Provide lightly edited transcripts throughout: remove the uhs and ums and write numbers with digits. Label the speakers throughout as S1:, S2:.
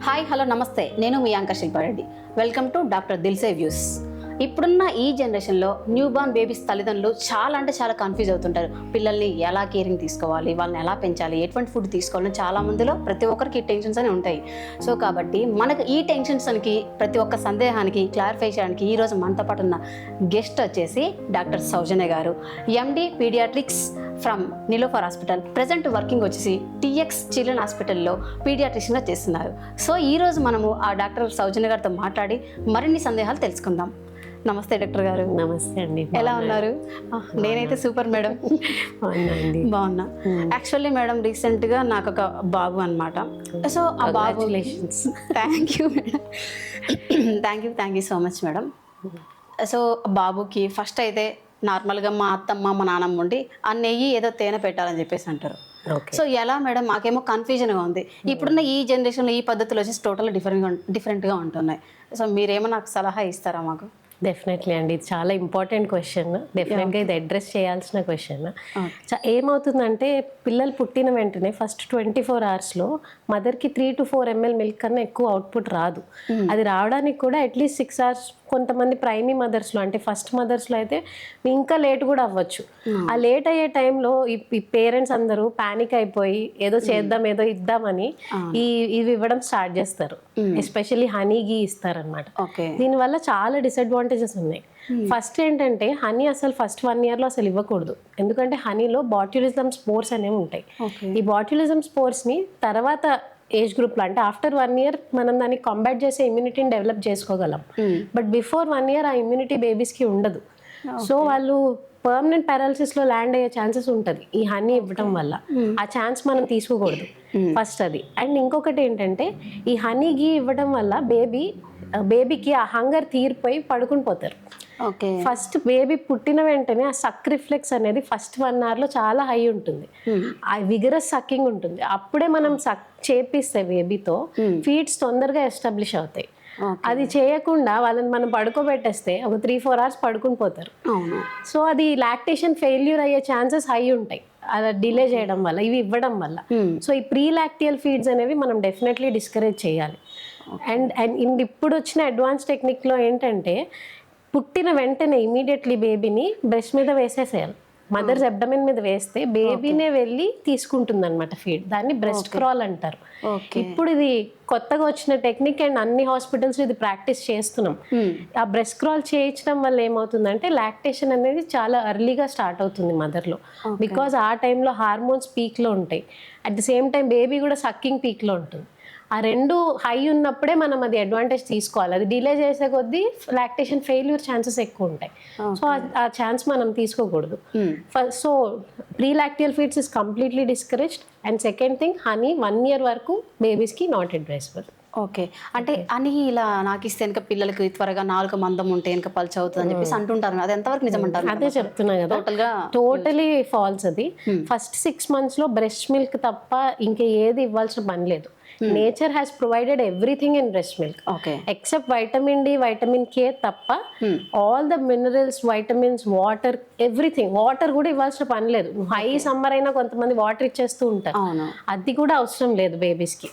S1: Hi hello నమస్తే, నేను మీ anchor Shilpa Reddy. Welcome to doctor Dilse views. ఇప్పుడున్న ఈ జనరేషన్లో న్యూ బార్న్ బేబీస్ తల్లిదండ్రులు చాలా కన్ఫ్యూజ్ అవుతుంటారు. పిల్లల్ని ఎలా కేరింగ్ తీసుకోవాలి, వాళ్ళని ఎలా పెంచాలి, ఎటువంటి ఫుడ్ తీసుకోవాలని చాలా మందిలో ప్రతి ఒక్కరికి టెన్షన్స్ అని ఉంటాయి. సో కాబట్టి మనకు ఈ టెన్షన్స్కి ప్రతి ఒక్క సందేహానికి క్లారిఫై చేయడానికి ఈరోజు మనతో పాటు ఉన్న గెస్ట్ వచ్చేసి డాక్టర్ సౌజన్య గారు, MD paediatrics from Niloufer hospital. Present working వచ్చేసి టీఎక్స్ చిల్డ్రన్ హాస్పిటల్లో పీడియాట్రిషియన్గా చేస్తున్నారు. సో ఈరోజు మనము ఆ డాక్టర్ సౌజన్య గారితో మాట్లాడి మరిన్ని సందేహాలు తెలుసుకుందాం. నమస్తే డాక్టర్ గారు.
S2: నమస్తే అండి.
S1: ఎలా ఉన్నారు? నేనైతే సూపర్ మేడం. బాగున్నా. యాక్చువల్లీ మేడం రీసెంట్గా నాకు ఒక బాబు అనమాట. సో ఆ బాబు thank you madam. Thank you so much madam. So బాబుకి ఫస్ట్ అయితే నార్మల్గా మా అత్తమ్మ మా నాన్నమ్మ ఉండి ఆ నెయ్యి ఏదో తేనె పెట్టాలని చెప్పేసి అంటారు. సో ఎలా మేడం, మాకేమో కన్ఫ్యూజన్గా ఉంది. ఇప్పుడున్న ఈ జనరేషన్లో ఈ పద్ధతులు వచ్చేసి టోటల్ డిఫరెంట్గా ఉంటున్నాయి. సో మీరేమో నాకు సలహా ఇస్తారా మాకు?
S2: డెఫినెట్లీ అండి, ఇది చాలా ఇంపార్టెంట్ క్వశ్చన్. డెఫినెట్గా ఇది అడ్రస్ చేయాల్సిన క్వశ్చన్. ఏమవుతుందంటే పిల్లలు పుట్టిన వెంటనే ఫస్ట్ 24 అవర్స్లో మదర్కి 3 to 4 ml మిల్క్ కన్నా ఎక్కువ అవుట్పుట్ రాదు. అది రావడానికి కూడా అట్లీస్ట్ 6 hours, కొంతమంది ప్రైమీ మదర్స్లో అంటే ఫస్ట్ మదర్స్లో అయితే ఇంకా లేట్ కూడా అవ్వచ్చు. ఆ లేట్ అయ్యే టైంలో ఈ పేరెంట్స్ అందరూ ప్యానిక్ అయిపోయి ఏదో చేద్దాం ఏదో ఇద్దామని ఇవి ఇవ్వడం స్టార్ట్ చేస్తారు. ఎస్పెషల్లీ హనీ గీ ఇస్తారనమాట. దీనివల్ల చాలా డిసడ్వాంటేజెస్ ఉన్నాయి. ఫస్ట్ ఏంటంటే హనీ అసలు ఫస్ట్ 1 yearలో అసలు ఇవ్వకూడదు. ఎందుకంటే హనీలో బాట్యులిజం స్పోర్స్ అనేవి ఉంటాయి. ఈ బాట్యులిజం స్పోర్స్ని తర్వాత ఏజ్ గ్రూప్లో అంటే ఆఫ్టర్ 1 year మనం దాన్ని కాంబాట్ చేసే ఇమ్యూనిటీని డెవలప్ చేసుకోగలం. బట్ బిఫోర్ 1 year ఆ ఇమ్యూనిటీ బేబీస్కి ఉండదు. సో వాళ్ళు పర్మనెంట్ పారాలిసిస్లో ల్యాండ్ అయ్యే ఛాన్సెస్ ఉంటుంది ఈ హనీ ఇవ్వడం వల్ల. ఆ ఛాన్స్ మనం తీసుకోకూడదు ఫస్ట్ అది. అండ్ ఇంకొకటి ఏంటంటే ఈ హనీ గీ ఇవ్వడం వల్ల బేబీకి ఆ హంగర్ తీరిపోయి పడుకుని పోతారు. ఫస్ట్ బేబీ పుట్టిన వెంటనే ఆ సక్ రిఫ్లెక్స్ అనేది ఫస్ట్ 1 hourలో చాలా హై ఉంటుంది. ఆ విగరస్ సక్కింగ్ ఉంటుంది. అప్పుడే మనం సక్ చేపిస్తే బేబీతో ఫీడ్స్ తొందరగా ఎస్టాబ్లిష్ అవుతాయి. అది చేయకుండా వాళ్ళని మనం పడుకోబెట్టేస్తే ఒక 3-4 hours పడుకుని పోతారు. సో అది లాక్టేషన్ ఫెయిల్యూర్ అయ్యే ఛాన్సెస్ హై ఉంటాయి అలా డిలే చేయడం వల్ల, ఇవి ఇవ్వడం వల్ల. సో ఈ ప్రీ లాక్టియల్ ఫీడ్స్ అనేవి మనం డెఫినెట్లీ డిస్కరేజ్ చేయాలి. అండ్ ఇప్పుడు వచ్చిన అడ్వాన్స్ టెక్నిక్లో ఏంటంటే పుట్టిన వెంటనే ఇమీడియట్లీ బేబీని బ్రెస్ట్ మీద వేసేసేయాలి. మదర్స్ అబ్డమెన్ మీద వేస్తే బేబీనే వెళ్ళి తీసుకుంటుంది అనమాట ఫీడ్. దాన్ని బ్రెస్ట్ క్రాల్ అంటారు. ఇప్పుడు ఇది కొత్తగా వచ్చిన టెక్నిక్ అండ్ అన్ని హాస్పిటల్స్ ఇది ప్రాక్టీస్ చేస్తున్నాం. ఆ బ్రెస్ట్ క్రాల్ చేయించడం వల్ల ఏమవుతుందంటే లాక్టేషన్ అనేది చాలా ఎర్లీగా స్టార్ట్ అవుతుంది మదర్లో. బికాజ్ ఆ టైంలో హార్మోన్స్ పీక్లో ఉంటాయి. At the same time baby కూడా సక్కింగ్ పీక్లో ఉంటుంది. ఆ రెండు హై ఉన్నప్పుడే మనం అది అడ్వాంటేజ్ తీసుకోవాలి. అది డిలే చేసే కొద్దీ లాక్టేషన్ ఫెయిల్యూర్ ఛాన్సెస్ ఎక్కువ ఉంటాయి. సో ఆ ఛాన్స్ మనం తీసుకోకూడదు. So pre lacteal feeds is completely discouraged. And second thing, honey 1 year వరకు బేబీస్కి నాట్ అడ్వైజబుల్.
S1: ఓకే, అంటే అని ఇలా నాకు ఇస్తే వెనక పిల్లలకి త్వరగా 4 మందం ఉంటే వెనక పల్చ అవుతుంది అని చెప్పేసి అంటుంటారు. అది ఎంతవరకు నిజమంటారు?
S2: అదే చెప్తున్నా కదా, టోటలీ ఫాల్స్ అది. ఫస్ట్ 6 monthsలో బ్రెస్ట్ మిల్క్ తప్ప ఇంకా ఏది ఇవ్వాల్సిన పని లేదు. Nature has provided everything in breast milk except vitamin D, vitamin K తప్ప all the minerals, vitamins, water, everything. Water కూడా ఇవ్వాల్సిన పని లేదు. హై సమ్మర్ అయినా కొంతమంది వాటర్ ఇచ్చేస్తూ ఉంటారు. అది కూడా అవసరం లేదు బేబీస్ కి.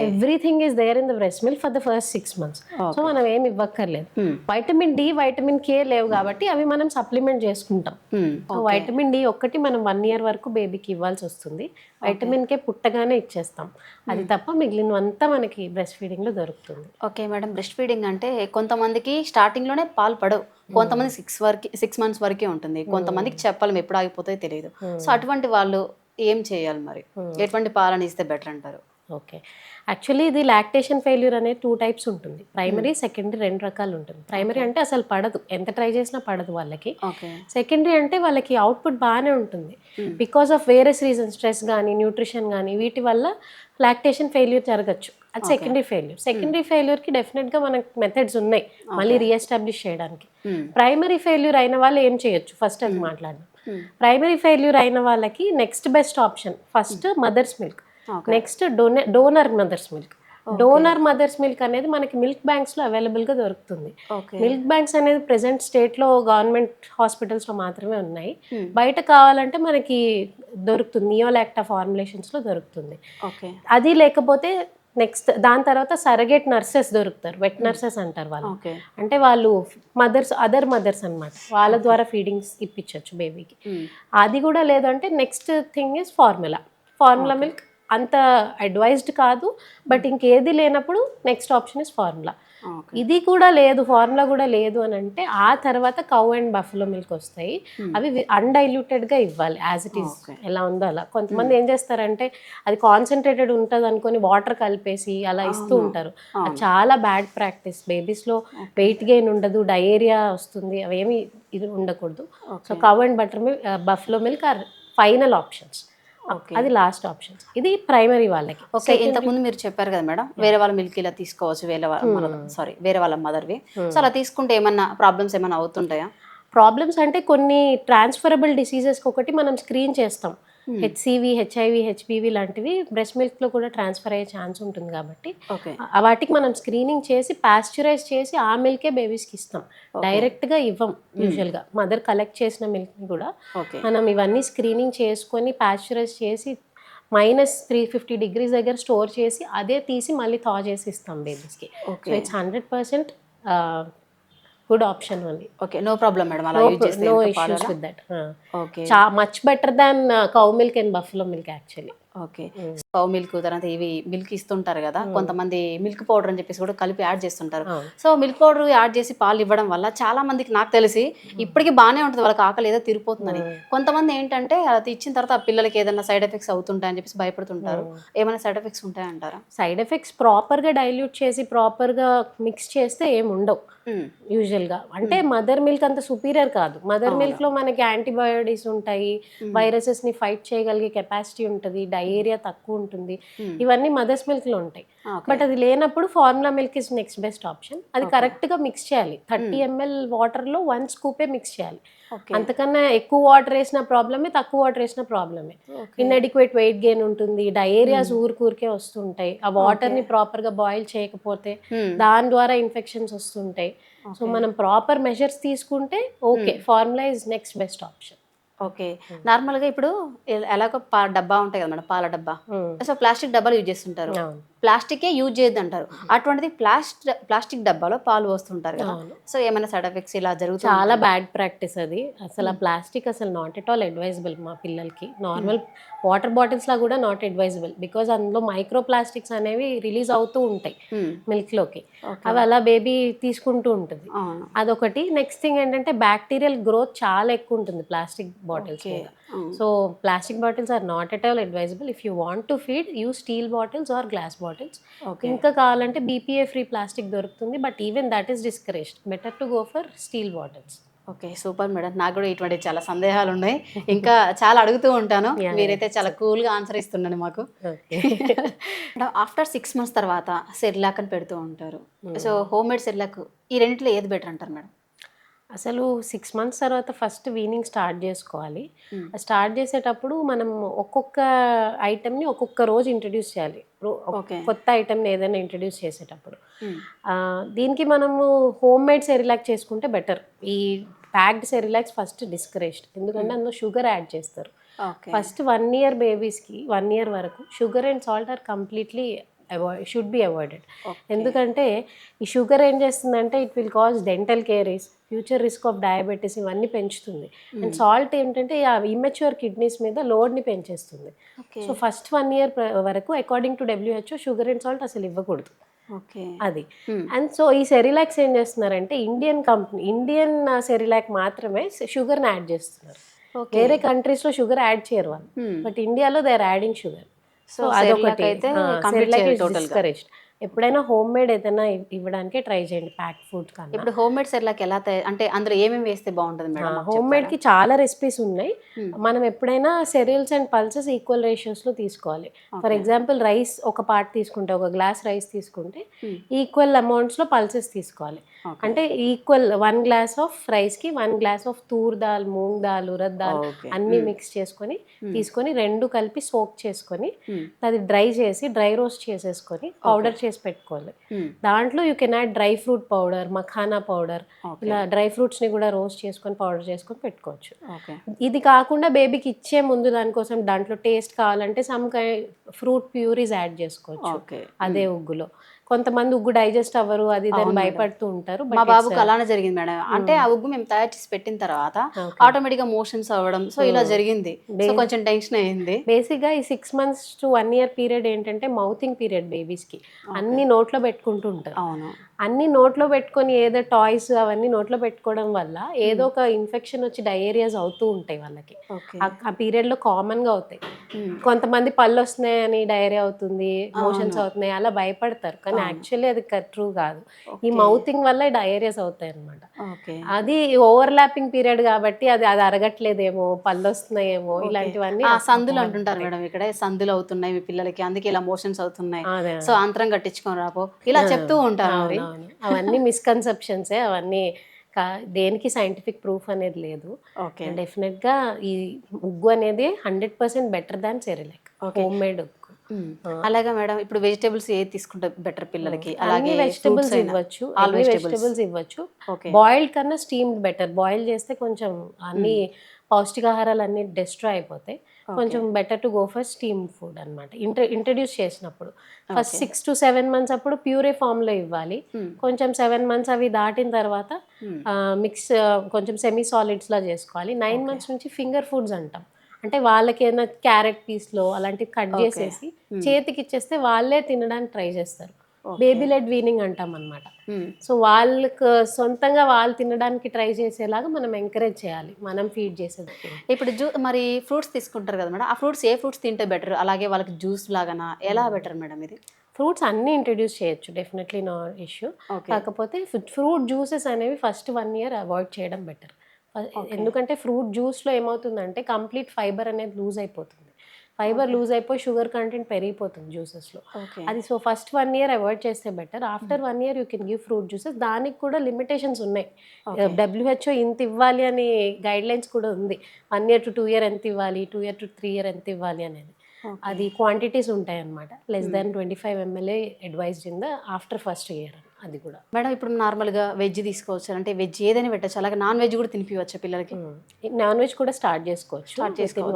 S2: Everything is there in the breast milk for the first 6 months. So మనం ఏమి ఇవ్వక్కర్లేదు. వైటమిన్ డి, వైటమిన్ కే లేవు కాబట్టి అవి మనం సప్లిమెంట్ చేసుకుంటాం. వైటమిన్ డి ఒక్కటి మనం 1 year వరకు బేబీకి ఇవ్వాల్సి వస్తుంది. వైటమిన్ కే పుట్టగానే ఇచ్చేస్తాం. అది తప్ప మిగిలినంతా మనకి బ్రెస్ట్ ఫీడింగ్ లో దొరుకుతుంది.
S1: ఓకే మేడం, బ్రెస్ట్ ఫీడింగ్ అంటే కొంతమందికి స్టార్టింగ్ లోనే పాలు పడవు, కొంతమంది 6 months వరకే ఉంటుంది, కొంతమందికి చెప్పలేము ఎప్పుడు ఆగిపోతాయో తెలియదు. సో అటువంటి వాళ్ళు ఏం చేయాలి మరి? ఎటువంటి పాలను ఇస్తే బెటర్ అంటారు?
S2: ఓకే, యాక్చువల్లీ ఇది లాక్టేషన్ ఫెయిల్యూర్ అనేది 2 types ఉంటుంది. ప్రైమరీ, సెకండరీ 2 రకాలు ఉంటుంది. ప్రైమరీ అంటే అసలు పడదు, ఎంత ట్రై చేసినా పడదు వాళ్ళకి. సెకండరీ అంటే వాళ్ళకి అవుట్పుట్ బాగానే ఉంటుంది. Because of various reasons, stress కానీ, న్యూట్రిషన్ కానీ, వీటి వల్ల లాక్టేషన్ ఫెయిల్యూర్ జరగచ్చు. అది సెకండరీ ఫెయిల్యూర్. సెకండరీ ఫెయిల్యూర్కి డెఫినెట్గా మనకు మెథడ్స్ ఉన్నాయి మళ్ళీ రీఎస్టాబ్లిష్ చేయడానికి. ప్రైమరీ ఫెయిల్యూర్ అయిన వాళ్ళు ఏం చేయొచ్చు ఫస్ట్ అది మాట్లాడదాం. ప్రైమరీ ఫెయిల్యూర్ అయిన వాళ్ళకి next best option first mothers milk, next donor mothers milk. Donor mothers milk అనేది మనకి మిల్క్ బ్యాంక్స్లో అవైలబుల్గా దొరుకుతుంది. మిల్క్ బ్యాంక్స్ అనేది ప్రెసెంట్ స్టేట్లో గవర్నమెంట్ హాస్పిటల్స్లో మాత్రమే ఉన్నాయి. బయట కావాలంటే మనకి దొరుకుతుంది, నియోలాక్టా ఫార్ములేషన్స్లో దొరుకుతుంది. అది లేకపోతే నెక్స్ట్ దాని తర్వాత సరగేట్ నర్సెస్ దొరుకుతారు, వెట్ నర్సెస్ అంటారు వాళ్ళు.
S1: ఓకే.
S2: అంటే వాళ్ళు అదర్ మదర్స్ అన్నమాట, వాళ్ళ ద్వారా ఫీడింగ్స్ ఇప్పించవచ్చు బేబీకి. అది కూడా లేదంటే next thing is formula milk. అంత అడ్వైజ్డ్ కాదు, బట్ ఇంకేది లేనప్పుడు నెక్స్ట్ ఆప్షన్ ఇస్ ఫార్ములా. ఇది కూడా లేదు, ఫార్ములా కూడా లేదు అని అంటే ఆ తర్వాత కౌ అండ్ బఫెలో మిల్క్ వస్తాయి. అవి అన్డైల్యూటెడ్గా ఇవ్వాలి, యాజ్ ఇట్ ఈస్ ఎలా ఉందో అలా. కొంతమంది ఏం చేస్తారంటే అది కాన్సన్ట్రేటెడ్ ఉంటుంది అనుకొని వాటర్ కలిపేసి అలా ఇస్తూ ఉంటారు. అది చాలా బ్యాడ్ ప్రాక్టీస్. బేబీస్లో వెయిట్ గెయిన్ ఉండదు, డయేరియా వస్తుంది, అవేమి ఇది ఉండకూడదు. So cow and buffalo milk are final options. అది లాస్ట్ ఆప్షన్స్. ఇది ప్రైమరీ వాళ్ళకి.
S1: ఓకే. ఇంతకుముందు మీరు చెప్పారు కదా మేడం, వేరే వాళ్ళ మిల్క్ ఇలా తీసుకోవచ్చు, వేరే వాళ్ళ మదర్వి. సో అలా తీసుకుంటే ఏమన్నా ప్రాబ్లమ్స్ ఏమైనా అవుతుంటాయా?
S2: ప్రాబ్లమ్స్ అంటే కొన్ని ట్రాన్స్ఫరబుల్ డిసీజెస్కి ఒకటి మనం స్క్రీన్ చేస్తాం. హెచ్సివి, హెచ్ఐవి, హెచ్పివి లాంటివి బ్రెస్ట్ మిల్క్లో కూడా ట్రాన్స్ఫర్ అయ్యే ఛాన్స్ ఉంటుంది కాబట్టి వాటికి మనం స్క్రీనింగ్ చేసి పాస్చరైజ్ చేసి ఆ మిల్కే బేబీస్కి ఇస్తాం. డైరెక్ట్గా ఇవ్వం యూజువల్గా. మదర్ కలెక్ట్ చేసిన మిల్క్ని కూడా మనం ఇవన్నీ స్క్రీనింగ్ చేసుకొని పాస్చరైజ్ చేసి -350 degrees దగ్గర స్టోర్ చేసి అదే తీసి మళ్ళీ థా చేసి ఇస్తాం బేబీస్కి. So it's 100% good option only.
S1: Okay, no problem madam, అలా యూజ్ చేస్తే
S2: no issues with that.
S1: Okay,
S2: much better than cow milk and buffalo milk actually.
S1: Okay. Cow milk తర్వాత ఇవి మిల్క్ ఇస్తుంటారు కదా, కొంతమంది మిల్క్ పౌడర్ అని చెప్పేసి కూడా కలిపి యాడ్ చేస్తుంటారు. సో మిల్క్ పౌడర్ యాడ్ చేసి పాలు ఇవ్వడం వల్ల చాలా మందికి, నాకు తెలిసి ఇప్పటికీ బాగానే ఉంటుంది, వాళ్ళకి ఆకలి ఏదో తీరిపోతుందని. కొంతమంది ఏంటంటే అది ఇచ్చిన తర్వాత ఆ పిల్లలకి ఏదైనా సైడ్ ఎఫెక్ట్స్ అవుతుంటాయని చెప్పేసి భయపడుతుంటారు. ఏమైనా సైడ్ ఎఫెక్ట్స్ ఉంటాయంటారా?
S2: సైడ్ ఎఫెక్ట్స్ ప్రాపర్గా డైల్యూట్ చేసి ప్రాపర్గా మిక్స్ చేస్తే ఏమి ఉండవు యూజువల్గా. అంటే మదర్ మిల్క్ అంత సుపీరియర్ కాదు. మదర్ మిల్క్లో మనకి యాంటీబయోటిక్స్ ఉంటాయి, వైరసెస్ని ఫైట్ చేయగలిగే కెపాసిటీ ఉంటుంది, డయేరియా తక్కువ ఉంటుంది, ఇవన్నీ మదర్స్ మిల్క్లో ఉంటాయి. బట్ అది లేనప్పుడు formula milk is next best option. అది కరెక్ట్గా మిక్స్ చేయాలి. 30 ml వాటర్లో 1 scoop మిక్స్ చేయాలి. అంతకన్నా ఎక్కువ వాటర్ వేసిన ప్రాబ్లమే, తక్కువ వాటర్ వేసిన ప్రాబ్లమే. ఇన్అడిక్వేట్ వెయిట్ గెయిన్ ఉంటుంది, డయేరియాస్ ఊరికే వస్తుంటాయి. ఆ వాటర్ని ప్రాపర్గా బాయిల్ చేయకపోతే దాని ద్వారా ఇన్ఫెక్షన్స్ వస్తుంటాయి. సో మనం ప్రాపర్ మెజర్స్ తీసుకుంటే okay, formula is next best option.
S1: Okay. నార్మల్గా ఇప్పుడు ఎలాగో డబ్బా ఉంటాయి కదా మేడం, పాల డబ్బా. సో ప్లాస్టిక్ డబ్బాలు యూజ్ చేస్తుంటారు, ప్లాస్టికే యూజ్ చేయొద్దు అంటారు. అటువంటిది ప్లాస్టిక్ డబ్బాలో పాలు వస్తుంటారు కదా, సో ఏమైనా సైడ్ ఎఫెక్ట్స్ ఇలా జరుగుతుంది?
S2: చాలా బ్యాడ్ ప్రాక్టీస్ అది. అసలు ఆ ప్లాస్టిక్ అసలు నాట్ ఎట్ ఆల్ అడ్వైజబుల్ మా పిల్లలకి. నార్మల్ వాటర్ బాటిల్స్ లా కూడా నాట్ అడ్వైజబుల్, బికాజ్ అందులో మైక్రో ప్లాస్టిక్స్ అనేవి రిలీజ్ అవుతూ ఉంటాయి మిల్క్లోకి. అవి అలా బేబీ తీసుకుంటూ ఉంటుంది, అదొకటి. నెక్స్ట్ థింగ్ ఏంటంటే బ్యాక్టీరియల్ గ్రోత్ చాలా ఎక్కువ ఉంటుంది ప్లాస్టిక్ బాటిల్స్ మీద. So plastic bottles are not at all advisable. If you want to feed, use steel bottles or glass bottles. ఇంకా కావాలంటే BPA ఫ్రీ ప్లాస్టిక్ దొరుకుతుంది, but even that is discouraged. Better to go for steel bottles.
S1: Okay, super madam. నాకు కూడా ఇటువంటి చాలా సందేహాలు ఉన్నాయి, ఇంకా చాలా అడుగుతూ ఉంటాను. మీరైతే చాలా కూల్గా ఆన్సర్ ఇస్తుండండి మాకు. ఆఫ్టర్ 6 months తర్వాత సెర్లాక్ అని పెడుతూ ఉంటారు. సో హోమ్ మేడ్ సెర్లాక్, ఈ రెండిట్లో ఏది బెటర్ అంటారు మేడం?
S2: అసలు 6 months తర్వాత ఫస్ట్ వీనింగ్ స్టార్ట్ చేసుకోవాలి. స్టార్ట్ చేసేటప్పుడు మనం ఒక్కొక్క ఐటెంని ఒక్కొక్క రోజు ఇంట్రడ్యూస్ చేయాలి. కొత్త ఐటెంని ఏదైనా ఇంట్రడ్యూస్ చేసేటప్పుడు దీనికి మనము హోమ్ మేడ్ సెరిలాక్ చేసుకుంటే బెటర్. ఈ ప్యాక్డ్ సెరిలాక్స్ ఫస్ట్ డిస్కరేజ్డ్, ఎందుకంటే అందులో షుగర్ యాడ్ చేస్తారు. ఫస్ట్ 1 year బేబీస్కి 1 year వరకు sugar and salt are completely should be avoided. ఎందుకంటే ఈ షుగర్ ఏం చేస్తుందంటే it will cause dental caries, future risk of diabetes, ఇవన్నీ పెంచుతుంది. అండ్ సాల్ట్ ఏంటంటే ఆ ఇమ్మెచ్యూర్ కిడ్నీస్ మీద లోడ్ని పెంచేస్తుంది. సో ఫస్ట్ 1 year వరకు according to WHO sugar and salt అసలు ఇవ్వకూడదు. అది. అండ్ సో ఈ సెరిలాక్స్ ఏం చేస్తున్నారంటే ఇండియన్ సెరిలాక్ మాత్రమే షుగర్ని యాడ్ చేస్తున్నారు. వేరే కంట్రీస్లో షుగర్ యాడ్ చేయరు వాళ్ళు, బట్ ఇండియాలో they are adding sugar. So అదొకటి డిస్కరేజ్డ్. ఎప్పుడైనా హోమ్ మేడ్ ఏదైనా ఇవ్వడానికి ట్రై చేయండి, ప్యాక్ ఫుడ్ కానీ.
S1: ఇప్పుడు హోమ్ మేడ్ సెర్లాక్ ఎలా అంటే అందులో ఏమేమి వేస్తే బాగుంటుంది మేడం?
S2: హోమ్ మేడ్కి చాలా రెసిపీస్ ఉన్నాయి. మనం ఎప్పుడైనా సెరియల్స్ అండ్ పల్సెస్ ఈక్వల్ రేషియోస్లో తీసుకోవాలి. ఫర్ ఎగ్జాంపుల్ రైస్ ఒక పార్ట్ తీసుకుంటే, ఒక గ్లాస్ రైస్ తీసుకుంటే ఈక్వల్ అమౌంట్స్లో పల్సెస్ తీసుకోవాలి. అంటే ఈక్వల్ 1 glass ఆఫ్ రైస్కి 1 glass ఆఫ్ తూర్ దాల్, మూంగ్ దాల్, ఉరద్ దాల్ అన్నీ మిక్స్ చేసుకొని తీసుకొని 2 కలిపి సోక్ చేసుకొని అది డ్రై చేసి డ్రై రోస్ట్ చేసేసుకొని పౌడర్ చేసి పెట్టుకోవాలి. దాంట్లో you can add dry fruit powder, makhana powder, ఇలా డ్రై ఫ్రూట్స్ని కూడా రోస్ట్ చేసుకొని పౌడర్ చేసుకొని పెట్టుకోవచ్చు. ఇది కాకుండా బేబీకి ఇచ్చే ముందు దానికోసం దాంట్లో టేస్ట్ కావాలంటే సమ్ ఫ్రూట్ ప్యూరీస్ యాడ్ చేసుకోవచ్చు అదే ఉగ్గులో. కొంతమంది ఉగ్గు డైజెస్ట్ అవ్వరు, అది దాన్ని భయపడుతూ ఉంటారు.
S1: మా బాబుకి అలానే జరిగింది మేడం. అంటే ఆ ఉగ్గు మేము తయారు చేసి పెట్టిన తర్వాత ఆటోమేటిక్ గా మోషన్స్ అవ్వడం, సో ఇలా జరిగింది. సో కొంచెం టెన్షన్ అయ్యింది.
S2: బేసిక్ గా ఈ 6 months to 1 year పీరియడ్ ఏంటంటే మౌతింగ్ పీరియడ్ బేబీస్ కి. అన్ని నోట్లో పెట్టుకుంటూ ఉంటారు.
S1: అవును,
S2: అన్ని నోట్లో పెట్టుకొని ఏదో టాయ్స్ అవన్నీ నోట్లో పెట్టుకోవడం వల్ల ఏదో ఒక ఇన్ఫెక్షన్ వచ్చి డయేరియాస్ అవుతూ ఉంటాయి వాళ్ళకి. ఆ పీరియడ్ లో కామన్ గా అవుతాయి. కొంతమంది పళ్ళు వస్తున్నాయని డయేరియా అవుతుంది, మోషన్స్ అవుతున్నాయి అలా భయపడతారు, కానీ యాక్చువల్లీ అది ట్రూ కాదు. ఈ మౌతింగ్ వల్ల డయేరియాస్ అవుతాయి అనమాట. అది ఓవర్లాపింగ్ పీరియడ్ కాబట్టి అది అరగట్లేదేమో, పళ్ళు వస్తున్నాయేమో, ఇలాంటివన్నీ
S1: సందులు అంటుంటారు మేడం. ఇక్కడ సందులు అవుతున్నాయి మీ పిల్లలకి, అందుకే ఇలా మోషన్స్ అవుతున్నాయి, సో అంతరం కట్టించుకొని రాపో, ఇలా చెప్తూ ఉంటారు.
S2: అవన్నీ మిస్కన్సెప్షన్సే. అవన్నీ దేనికి సైంటిఫిక్ ప్రూఫ్ అనేది లేదు. డెఫినెట్ గా ఈ ఉగ్గు అనేది 100% better than Cerelac, home made ఉగ్గు.
S1: అలాగే మేడం, ఇప్పుడు వెజిటేబుల్స్ ఏది తీసుకుంటే బెటర్ పిల్లలకి? అలాగే
S2: వెజిటేబుల్స్ ఇవ్వచ్చు, వెజిటేబుల్స్ ఇవ్వచ్చు. బాయిల్డ్ కన్నా స్టీమ్డ్ బెటర్. బాయిల్ చేస్తే కొంచెం అన్ని పౌష్టికాహారాలు అన్ని డిస్ట్రాయ్ అయిపోతాయి. కొంచెం better to go for steam food అనమాట. ఇంట్రడ్యూస్ చేసినప్పుడు ఫస్ట్ 6 to 7 months అప్పుడు ప్యూరే ఫామ్లో ఇవ్వాలి. కొంచెం 7 months అవి దాటిన తర్వాత మిక్స్ కొంచెం సెమీ సాలిడ్స్లా చేసుకోవాలి. 9 months నుంచి ఫింగర్ ఫుడ్స్ అంటాం. అంటే వాళ్ళకి ఏదైనా క్యారెట్ పీస్లో అలాంటివి కట్ చేసేసి చేతికి ఇచ్చేస్తే వాళ్ళే తినడానికి ట్రై చేస్తారు. బేబీ లెడ్ వీనింగ్ అంటాం అనమాట. సో వాళ్ళకు సొంతంగా వాళ్ళు తినడానికి ట్రై చేసేలాగా మనం ఎంకరేజ్ చేయాలి, మనం ఫీడ్ చేసేది.
S1: ఇప్పుడు మరి ఫ్రూట్స్ తీసుకుంటారు కదా మేడం, ఆ ఫ్రూట్స్ ఏ ఫ్రూట్స్ తింటే బెటర్? అలాగే వాళ్ళకి జ్యూస్ లాగానా, ఎలా బెటర్ మేడం ఇది?
S2: ఫ్రూట్స్ అన్నీ ఇంట్రడ్యూస్ చేయొచ్చు, డెఫినెట్లీ నో ఇష్యూ. కాకపోతే ఫ్రూట్ జ్యూసెస్ అనేవి ఫస్ట్ 1 year అవాయిడ్ చేయడం బెటర్. ఎందుకంటే ఫ్రూట్ జ్యూస్లో ఏమవుతుందంటే కంప్లీట్ ఫైబర్ అనేది లూజ్ అయిపోతుంది. ఫైబర్ లూజ్ అయిపోయి షుగర్ కంటెంట్ పెరిగిపోతుంది జ్యూసెస్లో. అది సో ఫస్ట్ 1 year అవాయిడ్ చేస్తే better. After 1 year you can give fruit juices. దానికి కూడా లిమిటేషన్స్ ఉన్నాయి. WHO ఇంత ఇవ్వాలి అని గైడ్ లైన్స్ కూడా ఉంది. 1 year to 2 year ఎంత ఇవ్వాలి, 2 year to 3 year ఎంత ఇవ్వాలి అనేది. అది క్వాంటిటీస్ ఉంటాయి అన్నమాట. Less than 25 ml advised in the after first year. అది కూడా మేడం
S1: ఇప్పుడు నార్మల్గా వెజ్ తీసుకోవచ్చు, అంటే వెజ్ ఏదైనా పెట్టచ్చు, అలాగే నాన్ వెజ్ కూడా తినిపించవచ్చు పిల్లలకి?
S2: నాన్ వెజ్ కూడా స్టార్ట్ చేసుకోవచ్చు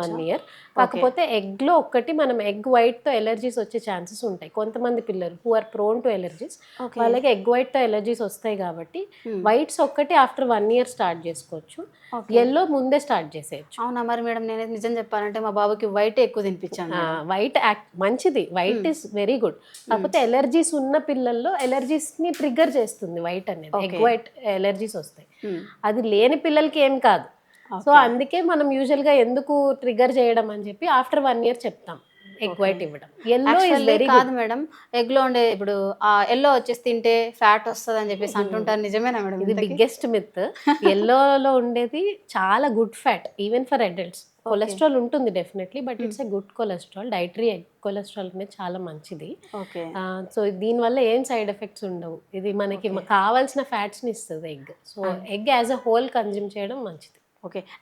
S2: 1 year. కాకపోతే ఎగ్లో ఒక్కటి మనం ఎగ్ వైట్తో ఎలర్జీస్ వచ్చే ఛాన్సెస్ ఉంటాయి. కొంతమంది పిల్లలు who are prone to allergies, వాళ్ళకి ఎగ్ వైట్తో ఎలర్జీస్ వస్తాయి కాబట్టి వైట్స్ ఒక్కటి ఆఫ్టర్ 1 year స్టార్ట్ చేసుకోవచ్చు. ఎల్లో ముందే స్టార్ట్ చేసేయచ్చు.
S1: అవునా? మరి మేడం నేను నిజం చెప్పాలంటే మా బాబుకి వైట్ ఎక్కువ తినిపించాను.
S2: వైట్ మంచిది, వైట్ ఈస్ వెరీ గుడ్. కాకపోతే ఎలర్జీస్ ఉన్న పిల్లల్లో ఎలర్జీస్ని ట్రిగ్గర్ చేస్తుంది వైట్ అనేది. ఎగ్ వైట్ ఎలర్జీస్ వస్తాయి, అది లేని పిల్లలకి ఏం కాదు. సో అందుకే మనం యూజువల్గా ఎందుకు ట్రిగ్గర్ చేయడం అని చెప్పి ఆఫ్టర్ 1 year చెప్తాం ఎగ్ వైట్ ఇవ్వడం. ఎల్లో ఇస్ వెరీ
S1: కాదు మేడం, ఎగ్ లో ఉండే ఇప్పుడు ఎల్లో వచ్చేసి తింటే ఫ్యాట్ వస్తుంది అని చెప్పేసి అంటుంటారు, నిజమేనా మేడం?
S2: ఇది బిగ్గెస్ట్ మిత్. ఎల్లోలో ఉండేది చాలా good fat even for adults. Cholesterol ఉంటుంది definitely, but it's a good cholesterol. Dietary egg cholesterol అనేది చాలా మంచిది. సో దీనివల్ల ఏం సైడ్ ఎఫెక్ట్స్ ఉండవు. ఇది మనకి కావాల్సిన ఫ్యాట్స్ని ఇస్తుంది egg. So egg as a whole consume చేయడం మంచిది.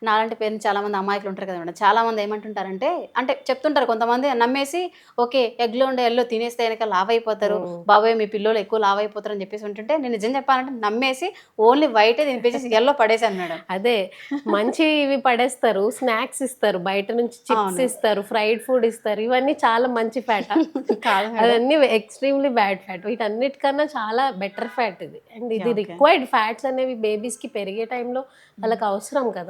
S1: నాలాంటి పేరెంట్స్ చాలా మంది అమాయకులు ఉంటారు కదా మేడం. చాలా మంది ఏమంటుంటారంటే, అంటే చెప్తుంటారు కొంతమంది నమ్మేసి, ఓకే ఎగ్లో ఉండే ఎల్లో తినేస్తే కనుక లావ్ అయిపోతారు, బాబాయ్ మీ పిల్లలు ఎక్కువ లావ్ అయిపోతారు అని చెప్పేసి ఉంటుంటే, నేను నిజం చెప్పాలంటే నమ్మేసి ఓన్లీ వైటే తినిపించేసి ఎల్లో పడేసాను మేడం.
S2: అదే మంచి ఇవి పడేస్తారు, స్నాక్స్ ఇస్తారు, బయట నుంచి చిప్స్ ఇస్తారు, ఫ్రైడ్ ఫుడ్ ఇస్తారు, ఇవన్నీ చాలా మంచి ఫ్యాట్ కాదు, అవన్నీ ఎక్స్ట్రీమ్లీ బ్యాడ్ ఫ్యాట్. వీటన్నిటికన్నా చాలా బెటర్ ఫ్యాట్ ఇది. అండ్ ఇది రిక్వైర్డ్ ఫ్యాట్స్ అనేవి బేబీస్కి పెరిగే టైంలో వాళ్ళకి అవసరం కదా,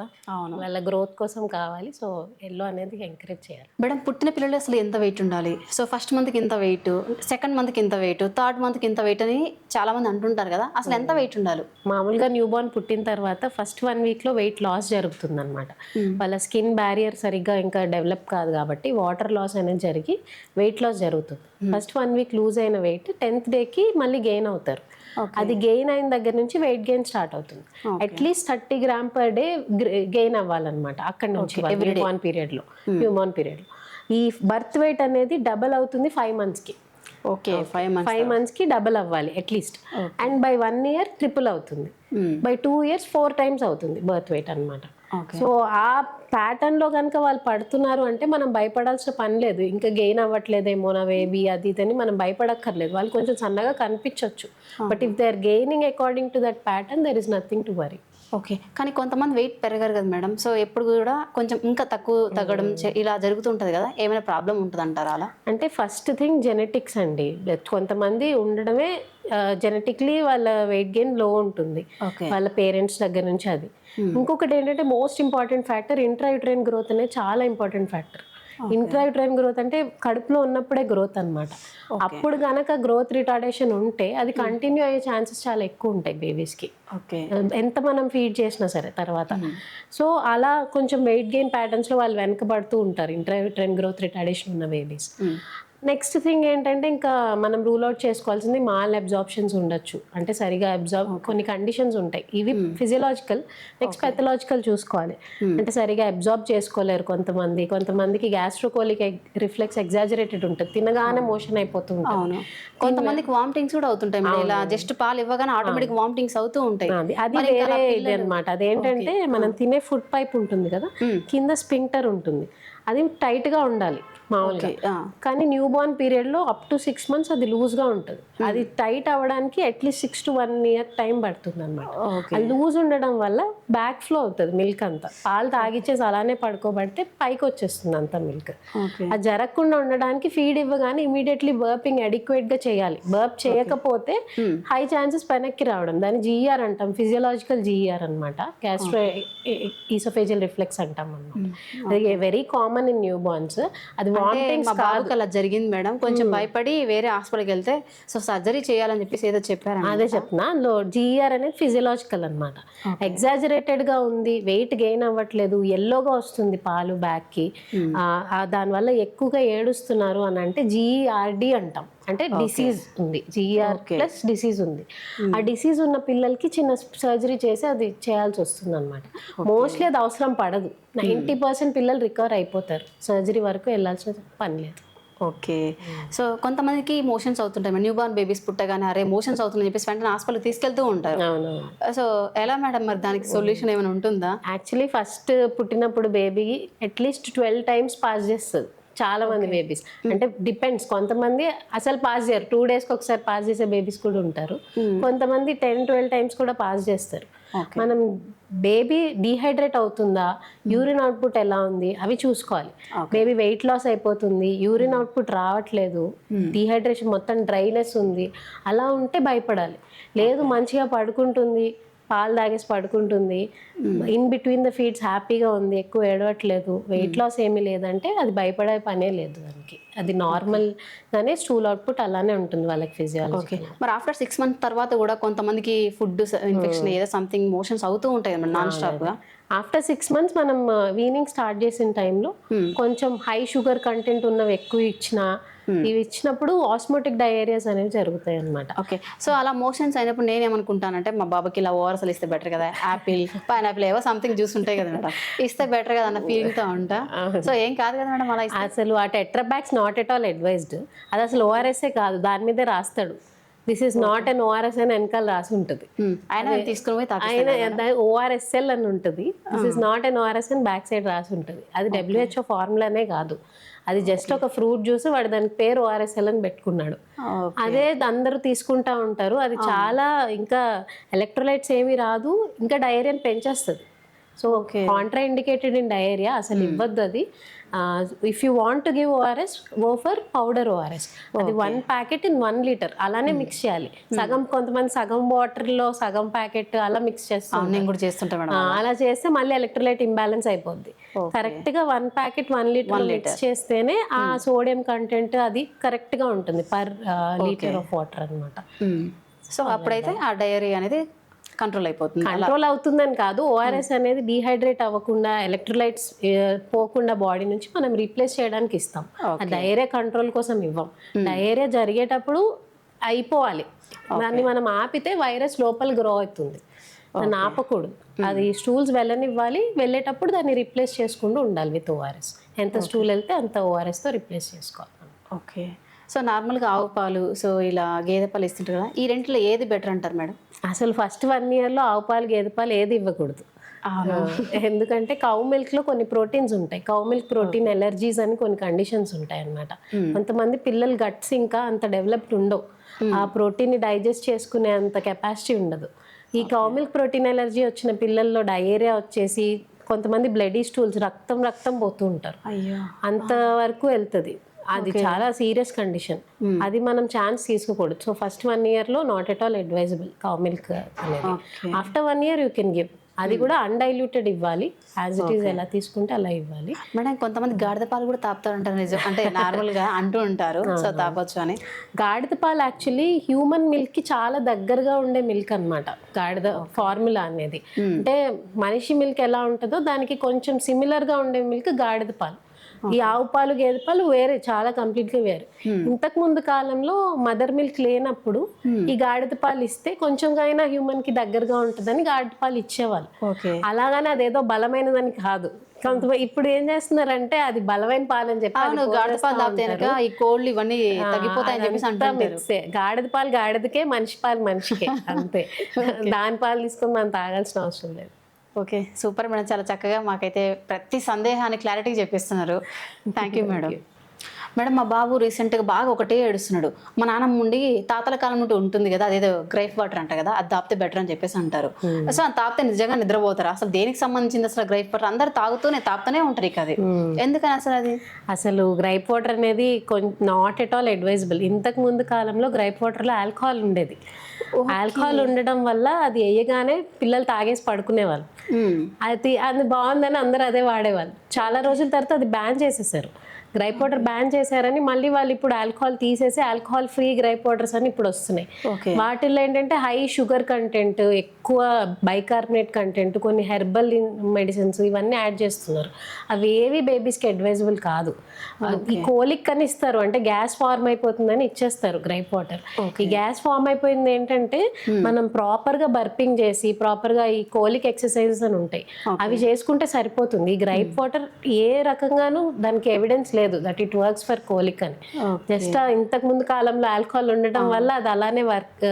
S2: వాళ్ళ గ్రోత్ కోసం కావాలి. సో ఎల్లో అనేది ఎంకరేజ్ చేయాలి.
S1: మేడం పుట్టిన పిల్లలు అసలు ఎంత వెయిట్ ఉండాలి? సో ఫస్ట్ మంత్కి ఇంత వెయిట్, సెకండ్ మంత్కి ఇంత వెయిట్, థర్డ్ మంత్కి ఇంత వెయిట్ అని చాలా మంది అంటుంటారు కదా, అసలు ఎంత వెయిట్ ఉండాలి?
S2: మామూలుగా న్యూ బోర్న్ పుట్టిన తర్వాత ఫస్ట్ 1 weekలో వెయిట్ లాస్ జరుగుతుంది అనమాట. వాళ్ళ స్కిన్ బ్యారియర్ సరిగ్గా ఇంకా డెవలప్ కాదు కాబట్టి వాటర్ లాస్ అనేది జరిగి వెయిట్ లాస్ జరుగుతుంది. ఫస్ట్ 1 week లూజ్ అయిన వెయిట్ 10th dayకి మళ్ళీ గెయిన్ అవుతారు. అది గెయిన్ అయిన దగ్గర నుంచి వెయిట్ గెయిన్ స్టార్ట్ అవుతుంది. At least 30 grams per day gain అవ్వాలన్నమాట అక్కడ నుంచి న్యూబార్న్ పీరియడ్లో. ఈ బర్త్ వెయిట్ అనేది డబల్ అవుతుంది 5 monthsకి.
S1: ఓకే,
S2: 5 monthsకి డబల్ అవ్వాలి at least. And by 1 year triple అవుతుంది. బై 2 years 4 times అవుతుంది బర్త్ వెయిట్ అనమాట. సో ఆ ప్యాటర్న్లో కనుక వాళ్ళు పడుతున్నారు అంటే మనం భయపడాల్సిన పని లేదు. ఇంకా గెయిన్ అవ్వట్లేదేమో నా బేబీ అది ఇదని మనం భయపడక్కర్లేదు. వాళ్ళు కొంచెం సన్నగా కనిపించవచ్చు, but if they are gaining according to that pattern there is nothing to worry.
S1: Okay, కానీ కొంతమంది వెయిట్ పెరగరు కదా మేడం, సో ఎప్పుడు కూడా కొంచెం ఇంకా తక్కువ తగ్గడం ఇలా జరుగుతుంటుంది కదా, ఏమైనా ప్రాబ్లం ఉంటుంది అంటారా అలా?
S2: అంటే ఫస్ట్ థింగ్ జెనెటిక్స్ అండి. కొంతమంది ఉండడమే జెనెటిక్లీ వాళ్ళ వెయిట్ గెయిన్ లో ఉంటుంది, వాళ్ళ పేరెంట్స్ దగ్గర నుంచి. అది ఇంకొకటి ఏంటంటే most important factor intrauterine growth అనేది చాలా ఇంపార్టెంట్ ఫ్యాక్టర్. ఇంట్రాయూట్రైన్ గ్రోత్ అంటే కడుపులో ఉన్నప్పుడే గ్రోత్ అన్నమాట. అప్పుడు గనక గ్రోత్ రిటార్డేషన్ ఉంటే అది కంటిన్యూ అయ్యే ఛాన్సెస్ చాలా ఎక్కువ ఉంటాయి బేబీస్కి, ఎంత మనం ఫీడ్ చేసినా సరే తర్వాత. సో అలా కొంచెం వెయిట్ గెయిన్ ప్యాటర్న్స్లో వాళ్ళు వెనకబడుతూ ఉంటారు ఇంట్రాయూట్రైన్ గ్రోత్ రిటార్డేషన్ ఉన్న బేబీస్. నెక్స్ట్ థింగ్ ఏంటంటే ఇంకా మనం రూల్ అవుట్ చేసుకోవాల్సింది మాల్ అబ్జార్ప్షన్స్ ఉండొచ్చు, అంటే సరిగా కొన్ని కండిషన్స్ ఉంటాయి. ఇవి ఫిజియలాజికల్, నెక్స్ట్ పెథలాజికల్ చూసుకోవాలి. అంటే సరిగా అబ్జార్బ్ చేసుకోలేరు కొంతమందికి గ్యాస్ట్రోకోలిక్ రిఫ్లెక్స్ ఎగ్జాజరేటెడ్ ఉంటుంది, తినగానే మోషన్ అయిపోతూ ఉంటుంది.
S1: కొంతమందికి వామిటింగ్స్ కూడా అవుతుంటాయి, ఇలా జస్ట్ పాలు ఇవ్వగానే ఆటోమేటిక్ వామిటింగ్స్ అవుతూ ఉంటాయి.
S2: అది వేరే ఇది అనమాట. అదేంటంటే మనం తినే ఫుడ్ పైప్ ఉంటుంది కదా, కింద స్పింక్టర్ ఉంటుంది, అది టైట్ గా ఉండాలి మామూలుగా. కానీ న్యూ బోర్న్ పీరియడ్లో అప్ టు 6 months అది లూజ్గా ఉంటుంది. అది టైట్ అవ్వడానికి అట్లీస్ట్ 6 to 1 year టైం పడుతుంది అనమాట. అది లూజ్ ఉండడం వల్ల బ్యాక్ ఫ్లో అవుతుంది మిల్క్ అంతా. పాలు తాగిచ్చేసి అలానే పడుకోబడితే పైకి వచ్చేస్తుంది అంతా మిల్క్. అది జరగకుండా ఉండడానికి ఫీడ్ ఇవ్వగానే ఇమీడియట్లీ బర్పింగ్ అడిక్వేట్గా చేయాలి. బర్ప్ చేయకపోతే హై ఛాన్సెస్ వెనక్కి రావడం, దాన్ని జీఈఆర్ అంటాం, ఫిజియలాజికల్ జీఈఆర్ అనమాట, గ్యాస్ట్రో ఈసోఫేజియల్ రిఫ్లెక్స్ అంటాం అన్నమాట. అది very common in new borns. అది
S1: మా బాబుకి అలా జరిగింది మేడం, కొంచెం భయపడి వేరే హాస్పిటల్కి వెళ్తే సో సర్జరీ చేయాలని చెప్పేసి ఏదో చెప్పారు.
S2: అదే చెప్తున్నా, అందులో జీఈఆర్ అనేది ఫిజియలాజికల్ అనమాట. ఎగ్జాజరేటెడ్ గా ఉంది, వెయిట్ గెయిన్ అవ్వట్లేదు, ఎల్లోగా వస్తుంది పాలు బ్యాక్ కి, దానివల్ల ఎక్కువగా ఏడుస్తున్నారు అని అంటే జీఈఆర్డి అంటాం. అంటే డిసీజ్ ఉంది, జీఈఆర్ ప్లస్ డిసీజ్ ఉంది. ఆ డిసీజ్ ఉన్న పిల్లలకి చిన్న సర్జరీ చేసి అది చేయాల్సి వస్తుంది అనమాట. మోస్ట్లీ అది అవసరం పడదు, 90% పిల్లలు రికవర్ అయిపోతారు, సర్జరీ వరకు వెళ్ళాల్సిన పని లేదు.
S1: ఓకే, సో కొంతమందికి మోషన్స్ అవుతుంటాయి, న్యూ బార్న్ బేబీస్ పుట్టగానే అరే మోషన్స్ అవుతుందని చెప్పేసి వెంటనే హాస్పిటల్ తీసుకెళ్తూ ఉంటారు. సో ఎలా మేడం మరి దానికి సొల్యూషన్ ఏమైనా ఉంటుందా?
S2: యాక్చువల్లీ ఫస్ట్ పుట్టినప్పుడు బేబీ అట్లీస్ట్ 12 times పాస్ చేస్తుంది చాలా మంది బేబీస్. అంటే డిపెండ్స్, కొంతమంది అసలు పాస్ చేయరు, 2 daysకి ఒకసారి పాస్ చేసే బేబీస్ కూడా ఉంటారు. కొంతమంది 10-12 times కూడా పాస్ చేస్తారు. మనం బేబీ డీహైడ్రేట్ అవుతుందా, యూరిన్ అవుట్పుట్ ఎలా ఉంది అవి చూసుకోవాలి. బేబీ వెయిట్ లాస్ అయిపోతుంది, యూరిన్ అవుట్పుట్ రావట్లేదు, డీహైడ్రేషన్ మొత్తం డ్రైనెస్ ఉంది, అలా ఉంటే భయపడాలి. లేదు మంచిగా పడుకుంటుంది, పాలు తాగేసి పడుకుంటుంది, ఇన్ బిట్వీన్ ద ఫీడ్స్ హ్యాపీగా ఉంది, ఎక్కువ ఏడవట్లేదు, వెయిట్ లాస్ ఏమీ లేదంటే అది భయపడే పనే లేదు దానికి. అది నార్మల్ గానే స్టూల్ అవుట్పుట్ అలానే ఉంటుంది వాళ్ళకి ఫిజియాలజీ.
S1: మరి ఆఫ్టర్ 6 months తర్వాత కూడా కొంతమందికి ఫుడ్ ఇన్ఫెక్షన్ ఏదో సంథింగ్ మోషన్స్ అవుతూ ఉంటాయి నాన్ స్టాప్ గా.
S2: ఆఫ్టర్ 6 months మనం వీనింగ్ స్టార్ట్ చేసిన టైంలో కొంచెం హై షుగర్ కంటెంట్ ఉన్నవి ఎక్కువ ఇచ్చినా, ఇవి ఇచ్చినప్పుడు ఆస్మోటిక్ డయేరియాస్ అనేవి జరుగుతాయి అనమాట.
S1: ఓకే, సో అలా మోషన్స్ అయినప్పుడు నేనేమనుకుంటానంటే మా బాబాకి ఇలా ఓఆర్ఎస్ఎల్ ఇస్తే బెటర్ కదా, యాపిల్ పైనాపిల్ ఏవో సంథింగ్ జ్యూస్ ఉంటాయి కదా మేడం, ఇస్తే బెటర్ కదా అన్న ఫీలింగ్తో ఉంటా. సో ఏం కాదు కదా మేడం అలా?
S2: అసలు ఆ టెట్రాబ్యాక్స్ నాట్ ఎట్ ఆల్ అడ్వైజ్డ్. అది అసలు ఓఆర్ఎస్ఏ కాదు, దాని మీదే రాస్తాడు this is not an ORS అని వెనకాల రాసి ఉంటుంది. ఓఆర్ఎస్ఎల్ అని ఉంటుంది, this is not an ORS అని బ్యాక్ సైడ్ రాసి ఉంటుంది. అది WHO ఫార్ములానే కాదు, అది జస్ట్ ఒక ఫ్రూట్ జ్యూస్, వాడు దానికి పేరు ORSL అని పెట్టుకున్నాడు. అదే అందరూ తీసుకుంటా ఉంటారు, అది చాలా ఇంకా ఎలక్ట్రోలైట్స్ ఏమీ రాదు, ఇంకా డయేరియాని పెంచేస్తుంది. So contraindicated in diarrhoea, అసలు ఇవ్వద్దు అది. If you want to give ORS go for powder ORS. అది 1 packet in 1 liter అలానే మిక్స్ చేయాలి. సగం కొంతమంది సగం వాటర్లో సగం ప్యాకెట్ అలా మిక్స్ చేస్తాం. అలా చేస్తే మళ్ళీ ఎలక్ట్రోలైట్ ఇంబ్యాలెన్స్ అయిపోద్ది. కరెక్ట్ గా 1 packet 1 liter మిక్స్ చేస్తేనే ఆ సోడియం కంటెంట్ అది కరెక్ట్ గా ఉంటుంది పర్ లీటర్ ఆఫ్ వాటర్ అనమాట.
S1: సో అప్పుడైతే ఆ డైరీ అనేది కంట్రోల్ అయిపోతుంది.
S2: కంట్రోల్ అవుతుందని కాదు, ఓఆర్ఎస్ అనేది డీహైడ్రేట్ అవ్వకుండా ఎలక్ట్రోలైట్స్ పోకుండా బాడీ నుంచి మనం రీప్లేస్ చేయడానికి ఇస్తాం. డయేరియా కంట్రోల్ కోసం ఇవ్వం. డయేరియా జరిగేటప్పుడు అయిపోవాలి, దాన్ని మనం ఆపితే వైరస్ లోపల గ్రో అవుతుంది, దాన్ని ఆపకూడదు. అది స్టూల్స్ వెళ్ళనివ్వాలి, వెళ్ళేటప్పుడు దాన్ని రీప్లేస్ చేసుకుంటూ ఉండాలి విత్ ఓఆర్ఎస్. ఎంత స్టూల్ వెళ్తే అంత ఓఆర్ఎస్తో రీప్లేస్ చేసుకోవాలి.
S1: ఓకే, సో నార్మల్గా ఆవు పాలు, సో ఇలా గేదె పాలు ఇస్తుంటారు కదా, ఈ రెంట్లో ఏది బెటర్ అంటారు మేడం?
S2: అసలు ఫస్ట్ 1 yearలో ఆవు పాలు గేదె పాలు ఏది ఇవ్వకూడదు. ఎందుకంటే కౌ మిల్క్ లో కొన్ని ప్రోటీన్స్ ఉంటాయి. కౌ మిల్క్ ప్రోటీన్ ఎలర్జీస్ అని కొన్ని కండిషన్స్ ఉంటాయి అన్నమాట. కొంతమంది పిల్లలు గట్స్ ఇంకా అంత డెవలప్డ్ ఉండవు, ఆ ప్రోటీన్ ని డైజెస్ట్ చేసుకునే అంత కెపాసిటీ ఉండదు. ఈ కౌ మిల్క్ ప్రోటీన్ ఎలర్జీ వచ్చిన పిల్లల్లో డయేరియా వచ్చేసి కొంతమంది బ్లడీ స్టూల్స్ రక్తం పోతూ ఉంటారు. అంత వరకు వెళ్తుంది. అది చాలా సీరియస్ కండిషన్. అది మనం ఛాన్స్ తీసుకోకూడదు. సో ఫస్ట్ 1 year లో not at all advisable cow milk అనేది. After 1 year you can give. అది కూడా అన్డైల్యూటెడ్ ఇవ్వాలి, యాజ్ ఇట్ ఈస్ ఎలా తీసుకుంటే అలా ఇవ్వాలి.
S1: మేడం కొంతమంది గాడిద పాలు కూడా తాపుతారంటారు, నిజం అంటే నార్మల్ గా అంటూ ఉంటారు, సో తాపొచ్చు అని.
S2: గాడిద పాలు యాక్చువల్లీ హ్యూమన్ మిల్క్ కి చాలా దగ్గరగా ఉండే మిల్క్ అన్నమాట. గాడిద ఫార్ములా అనేది అంటే మనిషి మిల్క్ ఎలా ఉంటుందో దానికి కొంచెం సిమిలర్ గా ఉండే మిల్క్ గాడిద పాలు. ఈ ఆవు పాలు గేదె పాలు వేరే, చాలా కంప్లీట్ గా వేరే. ఇంతకు ముందు కాలంలో మదర్ మిల్క్ లేనప్పుడు ఈ గాడిద పాలు ఇస్తే కొంచెం అయినా హ్యూమన్ కి దగ్గరగా ఉంటుందని గాడిద పాలు ఇచ్చేవాళ్ళు. అలాగని అదేదో బలమైనదని కాదు. కొంతమంది ఇప్పుడు ఏం చేస్తున్నారంటే అది బలమైన పాలు అని చెప్పి
S1: గాడిద పాలు తాపితే ఈ కోళ్ళు ఇవన్నీ తగ్గిపోతాయని చెప్పేసి అంటారు.
S2: గాడిద పాలు గాడిదకే, మనిషి పాలు మనిషికే, అంతే. దాని పాలు తీసుకొని మనం తాగాల్సిన అవసరం లేదు.
S1: ఓకే, సూపర్ మేడం, చాలా చక్కగా మాకైతే ప్రతి సందేహాన్ని క్లారిటీ చెప్పిస్తున్నారు. Thank you madam. మేడం మా బాబు రీసెంట్గా బాగా ఒకటే ఏడుస్తున్నాడు. మా నాన్నమ్మ ఉండి తాతల కాలం నుండి ఉంటుంది కదా, అదేదో గ్రైప్ వాటర్ అంట కదా, అది తాపితే బెటర్ అని చెప్పేసి అంటారు. సో అది తాపితే నిజంగా నిద్రపోతారు. అసలు దేనికి సంబంధించింది అసలు గ్రైప్ వాటర్? అందరు తాగుతూనే ఉంటారు ఇక, అది ఎందుకని అసలు? అది
S2: అసలు గ్రైప్ వాటర్ అనేది నాట్ ఎట్ ఆల్ అడ్వైజబుల్. ఇంతకు ముందు కాలంలో గ్రైప్ వాటర్లో ఆల్కహాల్ ఉండేది. ఆల్కహాల్ ఉండడం వల్ల అది వేయగానే పిల్లలు తాగేసి పడుకునేవాళ్ళు. అది బాగుందని అందరూ అదే వాడేవాళ్ళు. చాలా రోజుల తర్వాత అది బ్యాన్ చేసేసారు. గ్రైప్ వాటర్ బ్యాన్ చేశారని మళ్ళీ వాళ్ళు ఇప్పుడు ఆల్కహాల్ తీసేసి ఆల్కహాల్ ఫ్రీ గ్రైప్ వాటర్స్ అని ఇప్పుడు వస్తున్నాయి. వాటిల్లో ఏంటంటే హై షుగర్ కంటెంట్, ఎక్కువ బైకార్బోనేట్ కంటెంట్, కొన్ని హెర్బల్ మెడిసిన్స్ ఇవన్నీ యాడ్ చేస్తున్నారు. అవి ఏవి బేబీస్కి అడ్వైజబుల్ కాదు. ఈ కోలిక్ అని ఇస్తారు, అంటే గ్యాస్ ఫార్మ్ అయిపోతుందని ఇచ్చేస్తారు గ్రైప్ వాటర్. ఈ గ్యాస్ ఫార్మ్ అయిపోయింది ఏంటంటే మనం ప్రాపర్గా బర్పింగ్ చేసి ప్రాపర్గా ఈ కోలిక్ ఎక్సర్సైజెస్ అని ఉంటాయి, అవి చేసుకుంటే సరిపోతుంది. ఈ గ్రైప్ వాటర్ ఏ రకంగానూ దానికి ఎవిడెన్స్ లేదు that it works for colic అని. జస్ట్ ఇంతకు ముందు కాలంలో ఆల్కహాల్ ఉండటం వల్ల అది అలానే వర్క్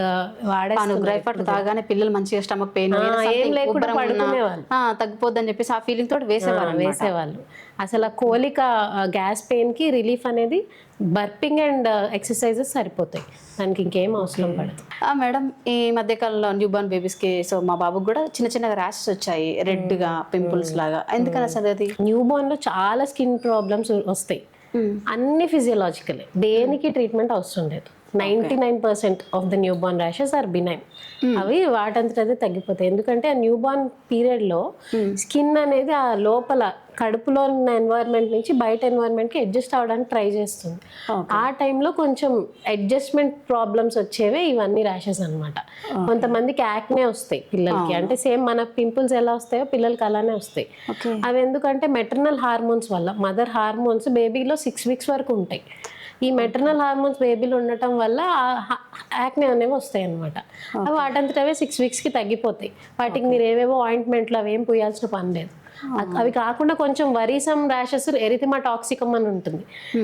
S2: వాడేస్తారు.
S1: గ్రైప్ వాటర్ తాగానే పిల్లలు మంచిగా స్టమక్ పెయిన్
S2: ఏం లేకుండా పడుకునేవాళ్ళు,
S1: తగ్గిపోద్దని చెప్పేసి ఆ ఫీలింగ్ తోటి వేసేవాళ్ళు.
S2: అసలు కోలిక గ్యాస్ పెయిన్ కి రిలీఫ్ అనేది బర్పింగ్ అండ్ ఎక్సర్సైజెస్ సరిపోతాయి, దానికి ఇంకేం అవసరం పడదు.
S1: మేడం ఈ మధ్యకాలంలో న్యూ బార్న్ బేబీస్కి, సో మా బాబుకి కూడా చిన్న ర్యాషెస్ వచ్చాయి, రెడ్గా పింపుల్స్ లాగా. ఎందుకని అసలు అది?
S2: న్యూ బార్న్ లో చాలా స్కిన్ ప్రాబ్లమ్స్ వస్తాయి, అన్ని ఫిజియలాజికల్, దేనికి ట్రీట్మెంట్ అవసరం లేదు. 99% of the newborn rashes are benign. అవి వాటంతట అదే తగ్గిపోతాయి. ఎందుకంటే ఆ న్యూ బార్న్ పీరియడ్లో స్కిన్ అనేది ఆ లోపల కడుపులో ఉన్న ఎన్వైర్న్మెంట్ నుంచి బయట ఎన్వైర్న్మెంట్కి అడ్జస్ట్ అవ్వడానికి ట్రై చేస్తుంది. ఆ టైంలో కొంచెం అడ్జస్ట్మెంట్ ప్రాబ్లమ్స్ వచ్చేవే ఇవన్నీ ర్యాషెస్ అనమాట. కొంతమందికి యాక్నే వస్తాయి పిల్లలకి, అంటే సేమ్ మన పింపుల్స్ ఎలా వస్తాయో పిల్లలకి అలానే వస్తాయి. అవి ఎందుకంటే మెటర్నల్ హార్మోన్స్ వల్ల, మదర్ హార్మోన్స్ బేబీలో 6 weeks వరకు ఉంటాయి. ఈ మెటర్నల్ హార్మోన్స్ బేబీలో ఉండటం వల్ల యాక్నే అనేవి వస్తాయి అనమాట. అవి వాటంతట అవే 6 weeksకి తగ్గిపోతాయి. వాటికి మీరు ఏవేవో ఆయింట్మెంట్లు అవి ఏం పూయాల్సిన పని లేదు. అవి కాకుండా కొంచెం వరీసమ్ ర్యాషెస్ ఎరిథిమా టాక్సికమ్ అని ఉంటుంది,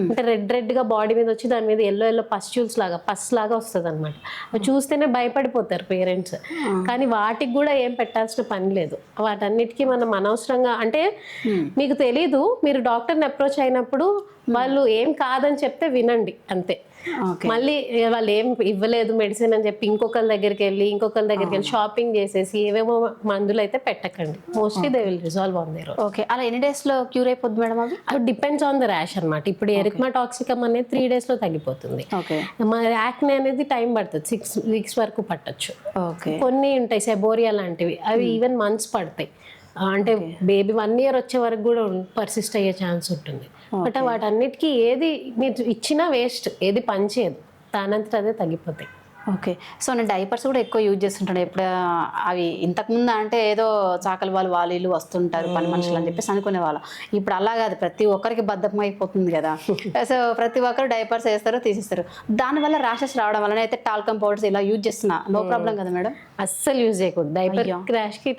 S2: అంటే రెడ్గా బాడీ మీద వచ్చి దాని మీద ఎల్లో పస్ట్యూల్స్ లాగా పస్ లాగా వస్తుంది అనమాట. అవి చూస్తేనే భయపడిపోతారు పేరెంట్స్. కానీ వాటికి కూడా ఏం పెట్టాల్సిన పని లేదు. వాటన్నిటికీ మనం అనవసరంగా, అంటే మీకు తెలీదు, మీరు డాక్టర్ని అప్రోచ్ అయినప్పుడు వాళ్ళు ఏం కాదని చెప్తే వినండి అంతే. మళ్ళీ వాళ్ళు ఏం ఇవ్వలేదు మెడిసిన్ అని చెప్పి ఇంకొకరి దగ్గరికి వెళ్ళి షాపింగ్ చేసేసి ఏవేమో మందులు అయితే పెట్టకండి. Mostly they will resolve on their own.
S1: Okay, అలా ఎన్ని డేస్ లో క్యూర్ అయిపోద్ది మేడం?
S2: అవి డిపెండ్స్ ఆన్ ద ర్యాష్ అనమాట. ఇప్పుడు ఎరిథిమా టాక్సికమ్ అనేది 3 days లో తగ్గిపోతుంది. మన యాక్నే అనేది టైం పడుతుంది, 6 weeks వరకు పట్టొచ్చు. కొన్ని ఉంటాయి సెబోరియా లాంటివి, అవి ఈవెన్ మంత్స్ పడతాయి. అంటే బేబీ 1 year వచ్చే వరకు కూడా పర్సిస్ట్ అయ్యే ఛాన్స్ ఉంటుంది. బట్ వాటన్నిటికీ ఏది మీరు ఇచ్చినా వేస్ట్, ఏది పనిచేయదు, దానంతట అదే తగ్గిపోతాయి.
S1: ఓకే, సో నేను డైపర్స్ కూడా ఎక్కువ యూజ్ చేస్తుంటాను. ఇప్పుడు అవి ఇంతకుముందు అంటే ఏదో చాకలి వాళ్ళు వస్తుంటారు పని మనుషులు అని చెప్పేసి అనుకునే వాళ్ళం. ఇప్పుడు అలా కాదు, ప్రతి ఒక్కరికి బద్ధకం అయిపోతుంది కదా. సో ప్రతి ఒక్కరు డైపర్స్ వేస్తారు, తీసేస్తారు. దానివల్ల ర్యాషెస్ రావడం వల్ల అయితే టాల్కమ్ పౌడర్స్ ఇలా యూజ్ చేస్తున్నా, నో ప్రాబ్లం కదా మేడం?
S2: అస్సలు యూజ్ చేయకూడదు డైపర్ ర్యాష్కి.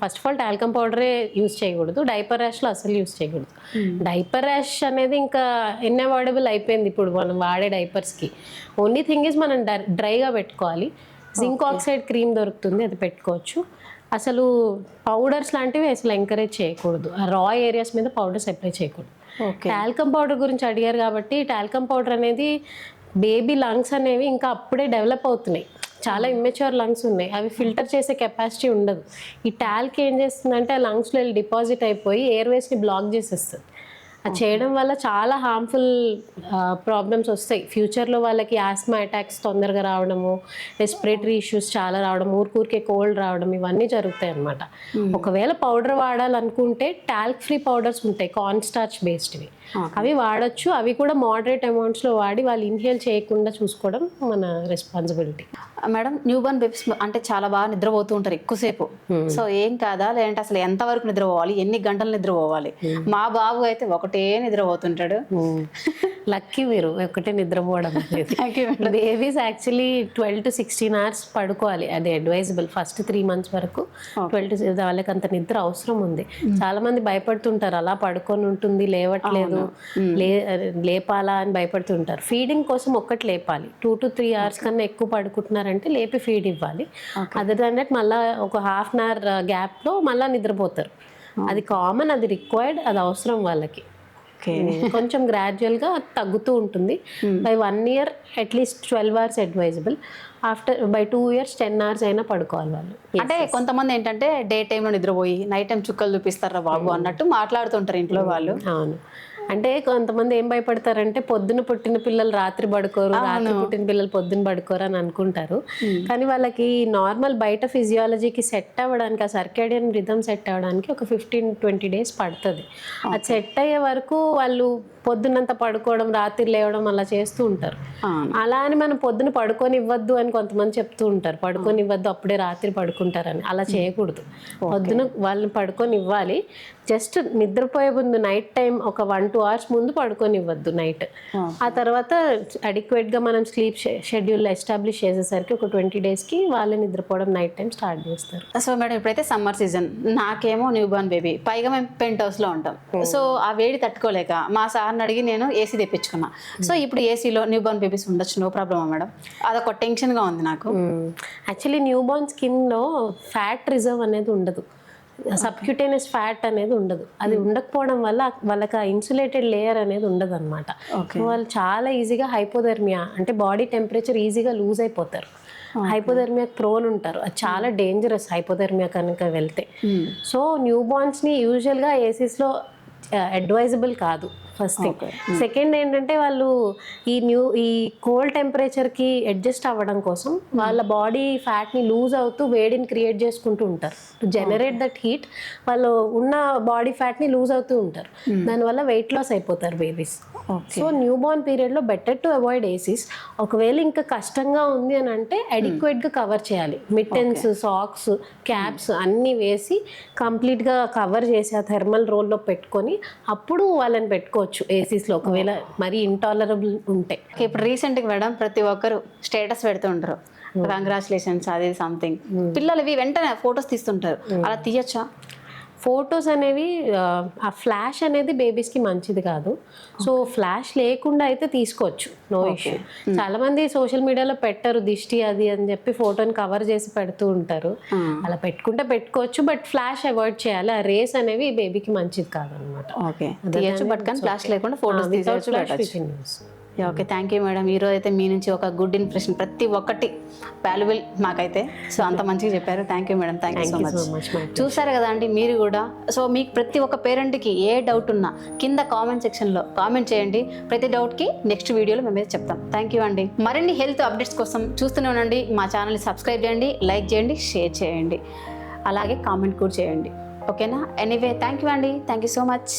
S2: ఫస్ట్ ఆఫ్ ఆల్ టాల్కమ్ పౌడరే యూజ్ చేయకూడదు, డైపర్ ర్యాష్లో అసలు యూజ్ చేయకూడదు. డైపర్ ర్యాష్ అనేది ఇంకా ఇన్అవాయిడబుల్ అయిపోయింది ఇప్పుడు మనం వాడే డైపర్స్కి. ఓన్లీ థింగ్ ఈజ్ మనం డ్రైగా పెట్టుకోవాలి. జింక్ ఆక్సైడ్ క్రీమ్ దొరుకుతుంది, అది పెట్టుకోవచ్చు. అసలు పౌడర్స్ లాంటివి అసలు ఎంకరేజ్ చేయకూడదు. ఆ రా ఏరియాస్ మీద పౌడర్స్ అప్లై చేయకూడదు. టాల్కమ్ పౌడర్ గురించి అడిగారు కాబట్టి టాల్కమ్ పౌడర్ అనేది బేబీ లంగ్స్ అనేవి ఇంకా అప్పుడే డెవలప్ అవుతున్నాయి. చాలా ఇమ్మెచ్యూర్ లంగ్స్ ఉన్నాయి, అవి ఫిల్టర్ చేసే కెపాసిటీ ఉండదు. ఈ టాల్క్ ఏం చేస్తుందంటే ఆ లంగ్స్లో వెళ్ళి డిపాజిట్ అయిపోయి ఎయిర్వేస్ని బ్లాక్ చేసేస్తుంది. అది చేయడం వల్ల చాలా హార్మ్ఫుల్ ప్రాబ్లమ్స్ వస్తాయి ఫ్యూచర్లో. వాళ్ళకి ఆస్మా అటాక్స్ తొందరగా రావడము, రెస్పిరేటరీ ఇష్యూస్ చాలా రావడం, ఊరికే కోల్డ్ రావడం, ఇవన్నీ జరుగుతాయి అన్నమాట. ఒకవేళ పౌడర్ వాడాలనుకుంటే టాల్క్ ఫ్రీ పౌడర్స్ ఉంటాయి, కార్న్ స్టార్చ్ బేస్డ్వి, అవి వాడచ్చు. అవి కూడా మోడరేట్ అమౌంట్స్లో వాడి వాళ్ళు ఇన్హేల్ చేయకుండా చూసుకోవడం మన responsibility.
S1: Madam, new born babies అంటే చాలా బాగా నిద్రపోతూ ఉంటారు ఎక్కువసేపు. సో ఏం కాదా, లేదంటే అసలు ఎంతవరకు నిద్రపోవాలి, ఎన్ని గంటలు నిద్రపోవాలి? మా బాబు అయితే ఒకటే నిద్రపోతుంటాడు.
S2: లక్కీ మీరు, ఒకటే నిద్రపోవడం అనేది. బేబీస్ యాక్చువల్లీ 12 to 16 hours పడుకోవాలి, అది అడ్వైజబుల్. ఫస్ట్ 3 months వరకు 12 to వాళ్ళకి అంత నిద్ర అవసరం ఉంది. చాలా మంది భయపడుతుంటారు, అలా పడుకొని ఉంటుంది లేవట్లేదు, లేపాలా అని భయపడుతుంటారు. ఫీడింగ్ కోసం ఒక్కటి లేపాలి. 2 to 3 hours కన్నా ఎక్కువ పడుకుంటున్నారంటే లేపి ఫీడ్ ఇవ్వాలి. అదర్ దాన్ దట్ మళ్ళీ ఒక 1/2 hour గ్యాప్లో మళ్ళీ నిద్రపోతారు. అది కామన్, అది రిక్వైర్డ్, అది అవసరం వాళ్ళకి. కొంచెం గ్రాడ్యువల్గా తగ్గుతూ ఉంటుంది. By 1 year at least 12 hours advisable. By 2 years 10 hours అయినా పడుకోవాలి వాళ్ళు.
S1: అంటే కొంతమంది ఏంటంటే డే టైంలో నిద్రపోయి నైట్ టైం చుక్కలు చూపిస్తారా బాబు అన్నట్టు మాట్లాడుతుంటారు ఇంట్లో వాళ్ళు.
S2: అవును, అంటే కొంతమంది ఏం భయపడతారంటే పొద్దున పుట్టిన పిల్లలు రాత్రి పడుకోరు, రాత్రి పుట్టిన పిల్లలు పొద్దున పడుకోరు అని అనుకుంటారు. కానీ వాళ్ళకి నార్మల్ బయట ఫిజియాలజీకి సెట్ అవ్వడానికి, ఆ సర్కేడియన్ రిథమ్ సెట్ అవ్వడానికి ఒక 15-20 days పడుతుంది. అది సెట్ అయ్యే వరకు వాళ్ళు పొద్దున్నంత పడుకోవడం, రాత్రి లేవడం అలా చేస్తూ ఉంటారు. అలా అని మనం పొద్దున పడుకొని ఇవ్వద్దు అని కొంతమంది చెప్తూ ఉంటారు, పడుకొని ఇవ్వద్దు అప్పుడే రాత్రి పడుకుంటారని. అలా చేయకూడదు, పొద్దున వాళ్ళని పడుకొని ఇవ్వాలి. జస్ట్ నిద్రపోయే ముందు నైట్ టైం ఒక 1-2 hours ముందు పడుకొని ఇవ్వద్దు నైట్. ఆ తర్వాత అడిక్వేట్గా మనం స్లీప్ షెడ్యూల్ ఎస్టాబ్లిష్ చేసేసరికి ఒక 20 daysకి వాళ్ళే నిద్రపోవడం నైట్ టైం స్టార్ట్ చేస్తారు.
S1: సో మేడం, ఇప్పుడైతే సమ్మర్ సీజన్, నాకేమో న్యూ బోర్న్ బేబీ, పైగా మేము పెంట్ హౌస్లో ఉంటాం. సో ఆ వేడి తట్టుకోలేక మా సార్ని అడిగి నేను ఏసీ తెప్పించుకున్నా. సో ఇప్పుడు ఏసీలో న్యూ బోర్న్ బేబీస్ ఉండొచ్చు, నో ప్రాబ్లమా మేడం? అదొక టెన్షన్గా ఉంది నాకు.
S2: యాక్చువల్లీ న్యూ బోర్న్ స్కిన్లో ఫ్యాట్ రిజర్వ్ అనేది ఉండదు, సబ్క్యూటేనియస్ ఫ్యాట్ అనేది ఉండదు. అది ఉండకపోవడం వల్ల వాళ్ళకి ఆ ఇన్సులేటెడ్ లేయర్ అనేది ఉండదు అనమాట. వాళ్ళు చాలా ఈజీగా హైపోథెర్మియా, అంటే బాడీ టెంపరేచర్ ఈజీగా లూజ్ అయిపోతారు, హైపోథెర్మియాకి ప్రోన్ ఉంటారు. అది చాలా డేంజరస్ హైపోథెర్మియా కనుక వెళ్తే. సో న్యూ బోర్న్స్ని యూజువల్గా ఏసీస్లో అడ్వైజబుల్ కాదు, ఫస్ట్ థింగ్. సెకండ్ ఏంటంటే వాళ్ళు ఈ కోల్డ్ టెంపరేచర్కి అడ్జస్ట్ అవ్వడం కోసం వాళ్ళ బాడీ ఫ్యాట్ని లూజ్ అవుతూ వేడిని క్రియేట్ చేసుకుంటూ ఉంటారు. టు జనరేట్ దట్ హీట్ వాళ్ళు ఉన్న బాడీ ఫ్యాట్ని లూజ్ అవుతూ ఉంటారు, దానివల్ల వెయిట్ లాస్ అయిపోతారు బేబీస్. సో న్యూ బోర్న్ పీరియడ్లో బెటర్ టు అవాయిడ్ ఏసీస్. ఒకవేళ ఇంకా కష్టంగా ఉంది అని అంటే అడిక్వేట్గా కవర్ చేయాలి. మిట్టెన్స్, సాక్స్, క్యాప్స్ అన్నీ వేసి కంప్లీట్గా కవర్ చేసి ఆ థెర్మల్ రోల్లో పెట్టుకొని అప్పుడు వాళ్ళని పెట్టుకోవచ్చు ఏసీస్లో, ఒకవేళ మరీ ఇంటాలరబుల్ ఉంటే.
S1: ఇప్పుడు రీసెంట్గా మేడం ప్రతి ఒక్కరు స్టేటస్ పెడుతూ ఉంటారు, కంగ్రాచులేషన్స్ అది సంథింగ్. పిల్లలు ఇవి వెంటనే ఫొటోస్ తీస్తుంటారు, అలా తీయచ్చా?
S2: ఫొటోస్ అనేవి ఆ ఫ్లాష్ అనేది బేబీస్కి మంచిది కాదు. సో ఫ్లాష్ లేకుండా అయితే తీసుకోవచ్చు, నో ఇష్యూ. చాలామంది సోషల్ మీడియాలో పెట్టరు దిష్టి అది అని చెప్పి ఫోటోని కవర్ చేసి పెడుతూ ఉంటారు. అలా పెట్టుకుంటే పెట్టుకోవచ్చు, బట్ ఫ్లాష్ అవాయిడ్ చేయాలి. ఆ రేస్ అనేవి బేబీకి మంచిది కాదనమాట.
S1: ఓకే, తీయచ్చు, బట్ కానీ ఫ్లాష్ లేకుండా ఫోటోస్ తీసుకోవచ్చు. Okay, thank you madam. ఈరోజు అయితే మీ నుంచి ఒక గుడ్ ఇంప్రెషన్, ప్రతి ఒక్కటి వాల్యుబుల్ మాకైతే. సో అంత మంచిగా చెప్పారు. Thank you madam, thank you so much. చూసారు కదా అండి మీరు కూడా. సో మీకు ప్రతి ఒక్క పేరెంట్కి ఏ డౌట్ ఉన్నా కింద కామెంట్ సెక్షన్లో కామెంట్ చేయండి. ప్రతి డౌట్కి నెక్స్ట్ వీడియోలో మేమైతే చెప్తాం. థ్యాంక్ యూ అండి. మరిన్ని హెల్త్ అప్డేట్స్ కోసం చూస్తూనే ఉండండి. మా ఛానల్ని సబ్స్క్రైబ్ చేయండి, లైక్ చేయండి, షేర్ చేయండి, అలాగే కామెంట్ కూడా చేయండి. ఓకేనా? ఎనీవే థ్యాంక్ యూ అండి, థ్యాంక్ యూ సో మచ్.